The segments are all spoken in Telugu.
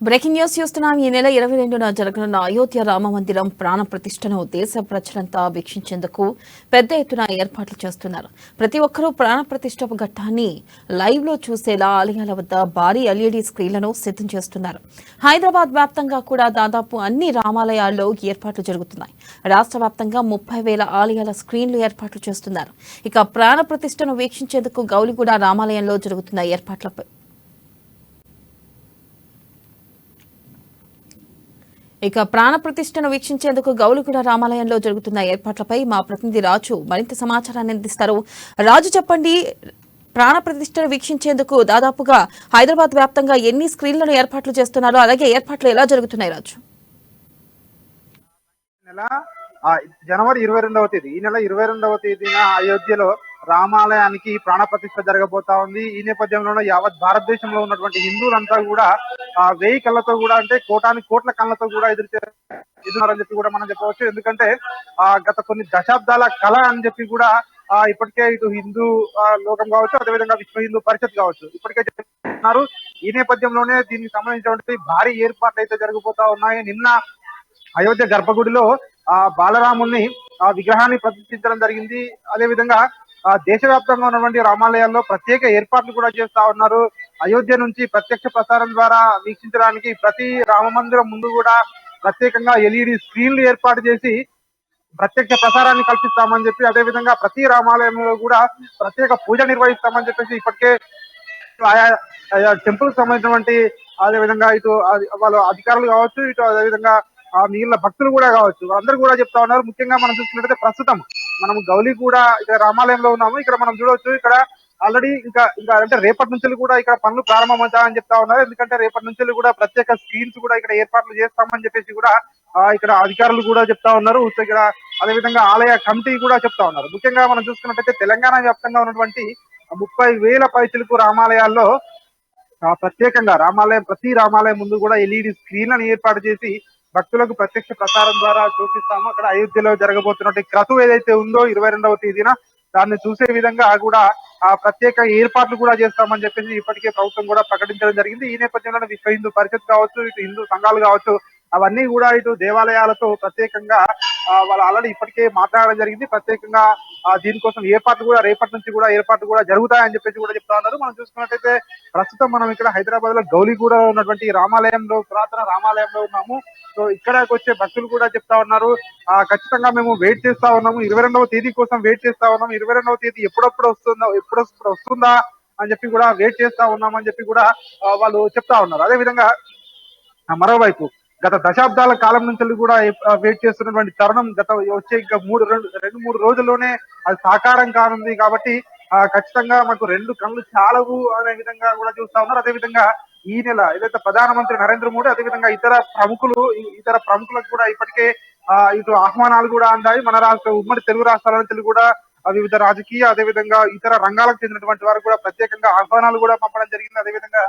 బ్రేకింగ్ న్యూస్ చూస్తున్నాం. ఈ నెల 22న జరగనున్న అయోధ్య రామ మందిరం ప్రాణ ప్రతిష్టను దేశ ప్రజలంతా వీక్షించేందుకు పెద్ద ఎత్తున ఏర్పాట్లు చేస్తున్నారు. ప్రతి ఒక్కరూ ప్రాణ ప్రతిష్ఠ ఘట్టాన్ని లైవ్ లో చూసేలా ఆలయాల వద్ద భారీ ఎల్ఈడీ స్క్రీన్లను సిద్ధం చేస్తున్నారు. హైదరాబాద్ వ్యాప్తంగా కూడా దాదాపు అన్ని రామాలయాల్లో ఏర్పాట్లు జరుగుతున్నాయి. రాష్ట్ర వ్యాప్తంగా 30,000 ఆలయాల స్క్రీన్లు ఏర్పాట్లు చేస్తున్నారు. ఇక ప్రాణ ప్రతిష్టను వీక్షించేందుకు గౌలిగూడ రామాలయంలో జరుగుతున్న ఏర్పాట్లపై ప్రాణ ప్రతిష్టను వీక్షించేందుకు గౌలిగూడ రామాలయంలో జరుగుతున్న ఏర్పాట్లపై మా ప్రతినిధి రాజు మరింత సమాచారాన్ని అందిస్తారు. రాజు, చెప్పండి, ప్రాణ ప్రతిష్టను వీక్షించేందుకు దాదాపుగా హైదరాబాద్ వ్యాప్తంగా ఎన్ని స్క్రీన్లను ఏర్పాట్లు చేస్తున్నారో, అలాగే ఏర్పాట్లు ఎలా జరుగుతున్నాయి రాజు? జనవరి 22వ తేదీ, ఈ నెల 22వ తేదీన అయోధ్యలో రామాలయానికి ప్రాణ ప్రతిష్ఠ జరగబోతా ఉంది. ఈ నేపథ్యంలోనే యావత్ భారతదేశంలో ఉన్నటువంటి హిందువులంతా కూడా 1000 కళ్ళతో కూడా, అంటే కోట్ల కళ్ళతో కూడా ఎదురున్నారని చెప్పి కూడా మనం చెప్పవచ్చు. ఎందుకంటే గత కొన్ని దశాబ్దాల కళ అని చెప్పి కూడా ఇప్పటికే ఇటు హిందూ లోకం కావచ్చు, అదేవిధంగా విశ్వ హిందూ పరిషత్ కావచ్చు, ఇప్పటికే చెప్తున్నారు. ఈ నేపథ్యంలోనే దీనికి సంబంధించినటువంటి భారీ ఏర్పాట్లు అయితే జరగబోతా ఉన్నాయి. నిన్న అయోధ్య గర్భగుడిలో బాలరాముని విగ్రహాన్ని ప్రతిష్ఠించడం జరిగింది. అదేవిధంగా దేశవ్యాప్తంగా ఉన్నటువంటి రామాలయాల్లో ప్రత్యేక ఏర్పాట్లు కూడా చేస్తా ఉన్నారు. అయోధ్య నుంచి ప్రత్యక్ష ప్రసారం ద్వారా వీక్షించడానికి ప్రతి రామ మందిరం ముందు కూడా ప్రత్యేకంగా ఎల్ఈడి స్క్రీన్లు ఏర్పాటు చేసి ప్రత్యక్ష ప్రసారాన్ని కల్పిస్తామని చెప్పి, అదేవిధంగా ప్రతి రామాలయంలో కూడా ప్రత్యేక పూజ నిర్వహిస్తామని చెప్పేసి ఇప్పటికే ఆయా టెంపుల్ సంబంధించినటువంటి, అదేవిధంగా ఇటు వాళ్ళ అధికారులు కావచ్చు, ఇటు అదేవిధంగా మిగిలిన భక్తులు కూడా కావచ్చు, అందరూ కూడా చెప్తా ఉన్నారు. ముఖ్యంగా మనం చూసుకున్నట్టయితే ప్రస్తుతం మనం గౌలిగూడ ఇక్కడ రామాలయంలో ఉన్నాము. ఇక్కడ మనం చూడవచ్చు, ఇక్కడ ఆల్రెడీ ఇంకా అంటే రేపటి నుంచి కూడా ఇక్కడ పనులు ప్రారంభమవుతాయని చెప్తా ఉన్నారు. ఎందుకంటే రేపటి నుంచి కూడా ప్రత్యేక స్క్రీన్స్ కూడా ఇక్కడ ఏర్పాట్లు చేస్తామని చెప్పేసి కూడా ఇక్కడ అధికారులు కూడా చెప్తా ఉన్నారు. ఇక్కడ అదేవిధంగా ఆలయ కమిటీ కూడా చెప్తా ఉన్నారు. ముఖ్యంగా మనం చూసుకున్నట్టయితే తెలంగాణ వ్యాప్తంగా ఉన్నటువంటి 30,000 పైచిలకు రామాలయాల్లో ప్రత్యేకంగా ప్రతి రామాలయం ముందు కూడా ఎల్ఈడి స్క్రీన్లను ఏర్పాటు చేసి భక్తులకు ప్రత్యక్ష ప్రసారం ద్వారా చూపిస్తాము. అక్కడ అయోధ్యలో జరగబోతున్నటువంటి క్రతువు ఏదైతే ఉందో 22వ తేదీన దాన్ని చూసే విధంగా కూడా ప్రత్యేక ఏర్పాట్లు కూడా చేస్తామని చెప్పేసి ఇప్పటికే ప్రభుత్వం కూడా ప్రకటించడం జరిగింది. ఈ నేపథ్యంలో విశ్వ హిందూ పరిషత్ కావచ్చు, ఇటు హిందూ సంఘాలు కావచ్చు, అవన్నీ కూడా ఇటు దేవాలయాలతో ప్రత్యేకంగా వాళ్ళు ఆల్రెడీ ఇప్పటికే మాట్లాడడం జరిగింది. ప్రత్యేకంగా దీనికోసం ఏర్పాట్లు కూడా రేపటి నుంచి కూడా ఏర్పాట్లు కూడా జరుగుతాయని చెప్పేసి కూడా చెప్తా ఉన్నారు. మనం చూసుకున్నట్టయితే ప్రస్తుతం మనం ఇక్కడ హైదరాబాద్ లో గౌలిగూడ ఉన్నటువంటి రామాలయంలో, పురాతన రామాలయంలో ఉన్నాము. సో ఇక్కడికి వచ్చే భక్తులు కూడా చెప్తా ఉన్నారు, ఖచ్చితంగా మేము వెయిట్ చేస్తా ఉన్నాము, 22వ తేదీ కోసం వెయిట్ చేస్తా ఉన్నాము, 22వ తేదీ ఎప్పుడప్పుడు వస్తుందా అని చెప్పి కూడా వెయిట్ చేస్తా ఉన్నామని చెప్పి కూడా వాళ్ళు చెప్తా ఉన్నారు. అదేవిధంగా మరోవైపు గత దశాబ్దాల కాలం నుంచి కూడా వెయిట్ చేస్తున్నటువంటి తరుణం వచ్చే ఇంకా 2-3 రోజుల్లోనే అది సాకారం కానుంది. కాబట్టి ఖచ్చితంగా మాకు 2 కళ్ళు చాలవు అనే విధంగా కూడా చూస్తా ఉన్నారు. అదేవిధంగా ఈ నెల ఏదైతే ప్రధానమంత్రి నరేంద్ర మోడీ, అదేవిధంగా ఇతర ప్రముఖులకు కూడా ఇప్పటికే ఇటు ఆహ్వానాలు కూడా అందాయి. మన ఉమ్మడి తెలుగు రాష్ట్రాల నుంచి కూడా వివిధ రాజకీయ, అదేవిధంగా ఇతర రంగాలకు చెందినటువంటి వారు కూడా ప్రత్యేకంగా ఆహ్వానాలు కూడా పంపడం జరిగింది. అదేవిధంగా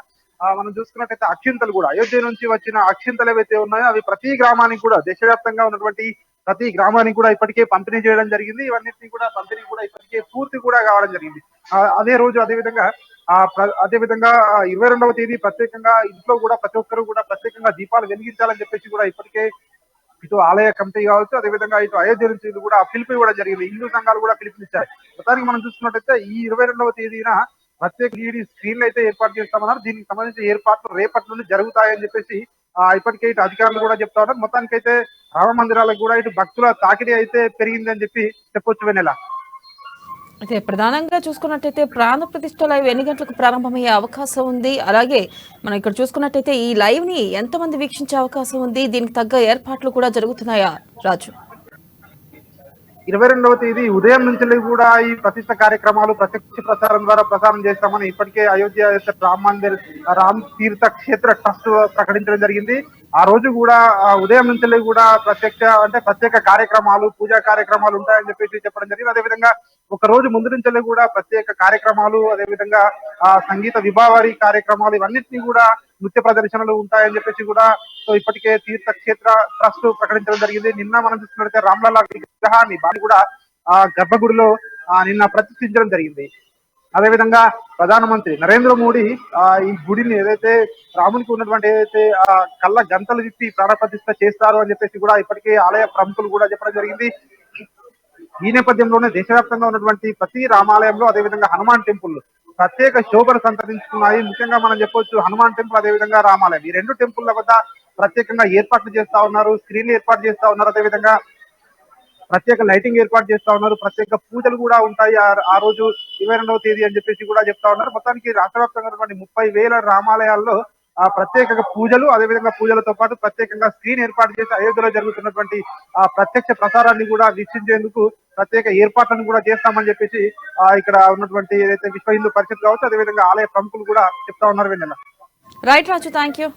మనం చూసుకున్నట్టయితే అక్షింతలు కూడా, అయోధ్య నుంచి వచ్చిన అక్షింతలు ఏవైతే ఉన్నాయో అవి ప్రతి గ్రామానికి కూడా, దేశవ్యాప్తంగా ఉన్నటువంటి ప్రతి గ్రామానికి కూడా ఇప్పటికే పంపిణీ చేయడం జరిగింది. ఇవన్నిటిని కూడా పంపిణీ కూడా ఇప్పటికే పూర్తి కూడా కావడం జరిగింది. అదే రోజు అదేవిధంగా 22వ తేదీ ప్రత్యేకంగా ఇంట్లో కూడా ప్రతి ఒక్కరు కూడా ప్రత్యేకంగా దీపాలు వెలిగించాలని చెప్పేసి కూడా ఇప్పటికే ఇటు ఆలయ కమిటీ కావచ్చు, అదేవిధంగా ఇటు అయోధ్య నుంచి కూడా పిలుపు ఇవ్వడం జరిగింది. హిందూ సంఘాలు కూడా పిలుపునిచ్చాయి. మొత్తానికి మనం చూసుకున్నట్టయితే ఈ 22వ తేదీన ప్రత్యేక ఎల్ఈడి స్క్రీన్లు అయితే ఏర్పాటు చేస్తామన్నారు. దీనికి సంబంధించిన ఏర్పాట్లు రేపటి నుండి జరుగుతాయని చెప్పేసి ఇప్పటికే ఇటు అధికారులు కూడా చెప్తా ఉన్నారు. మొత్తానికైతే రామ మందిరాలకు కూడా ఇటు భక్తుల తాకిడి అయితే పెరిగిందని చెప్పి చెప్పొచ్చు. వెన్నెల, అయితే ప్రధానంగా చూసుకున్నట్టయితే ప్రాణ ప్రతిష్ఠ లైవ్ ఎన్ని గంటలకు ప్రారంభమయ్యే అవకాశం ఉంది? అలాగే మనం ఇక్కడ చూసుకున్నట్టయితే ఈ లైవ్ ని ఎంతమంది వీక్షించే అవకాశం ఉంది? దీనికి తగ్గ ఏర్పాట్లు కూడా జరుగుతున్నాయా రాజు? 22వ తేదీ ఉదయం నుంచి కూడా ఈ ప్రతిష్ట కార్యక్రమాలు ప్రత్యక్ష ప్రసారం ద్వారా ప్రసారం చేస్తామని ఇప్పటికే అయోధ్య రామ్ తీర్థ క్షేత్ర ట్రస్ట్ ప్రకటించడం జరిగింది. ఆ రోజు కూడా ఉదయం నుంచి కూడా ప్రత్యేక కార్యక్రమాలు, పూజా కార్యక్రమాలు ఉంటాయని చెప్పేసి చెప్పడం జరిగింది. అదేవిధంగా ఒక రోజు ముందు నుంచి కూడా ప్రత్యేక కార్యక్రమాలు, అదేవిధంగా సంగీత విభావరి కార్యక్రమాలు, ఇవన్నిటినీ కూడా నృత్య ప్రదర్శనలు ఉంటాయని చెప్పేసి కూడా సో ఇప్పటికే తీర్థక్షేత్ర ట్రస్ట్ ప్రకటించడం జరిగింది. నిన్న మనం చూసుకున్నట్లయితే రామ్లల్లా విగ్రహాన్ని కూడా గర్భగుడిలో నిన్న ప్రతిష్ఠించడం జరిగింది. అదేవిధంగా ప్రధానమంత్రి నరేంద్ర మోడీ ఈ గుడిని ఏదైతే రామునికి ఉన్నటువంటి ఏదైతే కళ్ళ గంతలు విప్పి ప్రాణ ప్రతిష్ఠ చేస్తారు అని చెప్పేసి కూడా ఇప్పటికే ఆలయ ప్రముఖులు కూడా చెప్పడం జరిగింది. ఈ నేపథ్యంలోనే దేశవ్యాప్తంగా ఉన్నటువంటి ప్రతి రామాలయంలో అదేవిధంగా హనుమాన్ టెంపుల్ ప్రత్యేక శోభను సంతరించుకున్నాయి. ముఖ్యంగా మనం చెప్పొచ్చు హనుమాన్ టెంపుల్ అదేవిధంగా రామాలయం ఈ రెండు టెంపుల్ల వద్ద ప్రత్యేకంగా ఏర్పాట్లు చేస్తా ఉన్నారు, స్క్రీన్లు ఏర్పాటు చేస్తా ఉన్నారు, అదేవిధంగా ప్రత్యేక లైటింగ్ ఏర్పాటు చేస్తా ఉన్నారు, ప్రత్యేక పూజలు కూడా ఉంటాయి ఆ రోజు 22వ తేదీ అని చెప్పేసి కూడా చెప్తా ఉన్నారు. మొత్తానికి రాష్ట్ర వ్యాప్తంగా 30,000 రామాలయాల్లో ప్రత్యేక పూజలు అదేవిధంగా పూజలతో పాటు ప్రత్యేకంగా స్క్రీన్ ఏర్పాటు చేసి అయోధ్యలో జరుగుతున్నటువంటి ప్రత్యక్ష ప్రసారాన్ని కూడా వీక్షించేందుకు ప్రత్యేక ఏర్పాట్లను కూడా చేస్తామని చెప్పేసి ఇక్కడ ఉన్నటువంటి ఏదైతే విశ్వ హిందూ పరిషత్ కావచ్చు అదేవిధంగా ఆలయ ప్రముఖులు కూడా చెప్తా ఉన్నారు. వెన్నెల రైట్ రాజు, థ్యాంక్ యూ.